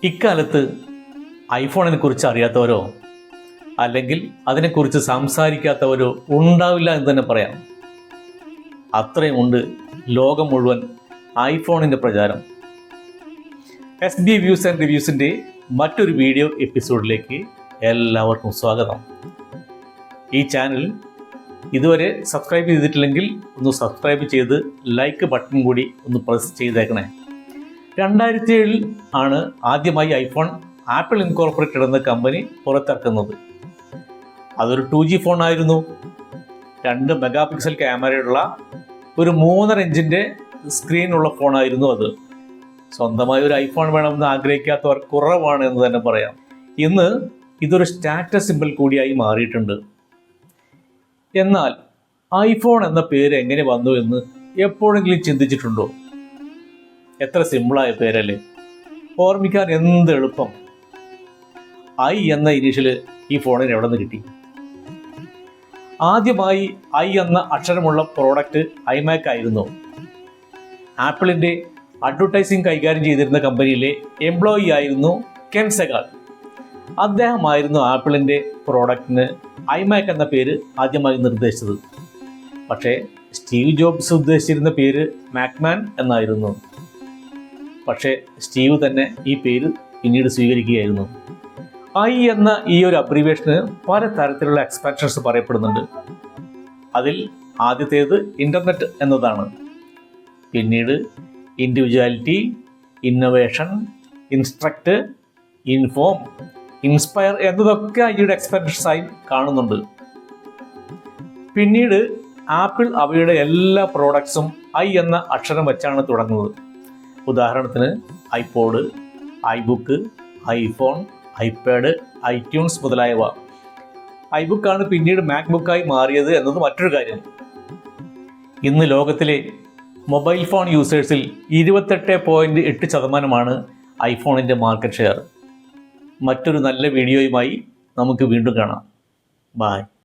ഇക്കാലത്ത് ഐഫോണിനെ കുറിച്ച് അറിയാത്തവരോ അല്ലെങ്കിൽ അതിനെക്കുറിച്ച് സംസാരിക്കാത്തവരോ ഉണ്ടാവില്ല എന്ന് തന്നെ പറയാം. അത്രയും ഉണ്ട് ലോകം മുഴുവൻ ഐഫോണിൻ്റെ പ്രചാരം. SB വ്യൂസ് ആൻഡ് റിവ്യൂസിൻ്റെ മറ്റൊരു വീഡിയോ എപ്പിസോഡിലേക്ക് എല്ലാവർക്കും സ്വാഗതം. ഈ ചാനൽ ഇതുവരെ സബ്സ്ക്രൈബ് ചെയ്തിട്ടില്ലെങ്കിൽ ഒന്ന് സബ്സ്ക്രൈബ് ചെയ്ത് ലൈക്ക് ബട്ടൺ കൂടി ഒന്ന് പ്രസ് ചെയ്തേക്കണേ. 2007 ആണ് ആദ്യമായി ഐഫോൺ ആപ്പിൾ ഇൻകോർപ്പറേറ്റഡ് എന്ന കമ്പനി പുറത്തിറക്കുന്നത്. അതൊരു 2G ഫോണായിരുന്നു. 2 മെഗാ പിക്സൽ ക്യാമറയുള്ള ഒരു 3.5 ഇഞ്ചിൻ്റെ സ്ക്രീനുള്ള ഫോണായിരുന്നു അത്. സ്വന്തമായി ഒരു ഐഫോൺ വേണമെന്ന് ആഗ്രഹിക്കാത്തവർ കുറവാണ് എന്ന് തന്നെ പറയാം. ഇന്ന് ഇതൊരു സ്റ്റാറ്റസ് സിമ്പിൾ കൂടിയായി മാറിയിട്ടുണ്ട്. എന്നാൽ ഐഫോൺ എന്ന പേര് എങ്ങനെ വന്നു എന്ന് എപ്പോഴെങ്കിലും ചിന്തിച്ചിട്ടുണ്ടോ? എത്ര സിമ്പിളായ പേരല്ലേ, ഓർമ്മിക്കാൻ എന്ത് എളുപ്പം. ഐ എന്ന ഇനീഷ്യല് ഈ ഫോണിന് എവിടെ നിന്ന് കിട്ടി? ആദ്യമായി ഐ എന്ന അക്ഷരമുള്ള പ്രോഡക്റ്റ് ഐമാക് ആയിരുന്നു. ആപ്പിളിൻ്റെ അഡ്വർടൈസിങ് കൈകാര്യം ചെയ്തിരുന്ന കമ്പനിയിലെ എംപ്ലോയി ആയിരുന്നു കെൻ സെഗാൾ. അദ്ദേഹമായിരുന്നു ആപ്പിളിൻ്റെ പ്രോഡക്റ്റിന് ഐമാക് എന്ന പേര് ആദ്യമായി നിർദ്ദേശിച്ചത്. പക്ഷേ സ്റ്റീവ് ജോബ്സ് ഉദ്ദേശിച്ചിരുന്ന പേര് മാക്മാൻ എന്നായിരുന്നു. പക്ഷേ സ്റ്റീവ് തന്നെ ഈ പേര് പിന്നീട് സ്വീകരിക്കുകയായിരുന്നു. ഐ എന്ന ഈ ഒരു അബ്രീവേഷന് പല തരത്തിലുള്ള എക്സ്പാൻഷൻസ് പറയപ്പെടുന്നുണ്ട്. അതിൽ ആദ്യത്തേത് ഇൻ്റർനെറ്റ് എന്നതാണ്. പിന്നീട് individuality, innovation, instruct, inform, inspire എന്നതൊക്കെ ഐയുടെ എക്സ്പാൻഷൻസായി കാണുന്നുണ്ട്. പിന്നീട് ആപ്പിൾ അവയുടെ എല്ലാ പ്രോഡക്ട്സും ഐ എന്ന അക്ഷരം വെച്ചാണ് തുടങ്ങുന്നത്. ഉദാഹരണത്തിന് ഐപോഡ്, ഐബുക്ക്, ഐഫോൺ, ഐപാഡ്, ഐട്യൂൺസ് മുതലായവ. ഐബുക്കാണ് പിന്നീട് മാക്ബുക്കായി മാറിയത് എന്നത് മറ്റൊരു കാര്യം. ഇന്ന് ലോകത്തിലെ മൊബൈൽ ഫോൺ യൂസേഴ്സിൽ 28.8% ഐഫോണിൻ്റെ മാർക്കറ്റ് ഷെയർ. മറ്റൊരു നല്ല വീഡിയോയുമായി നമുക്ക് വീണ്ടും കാണാം. ബൈ.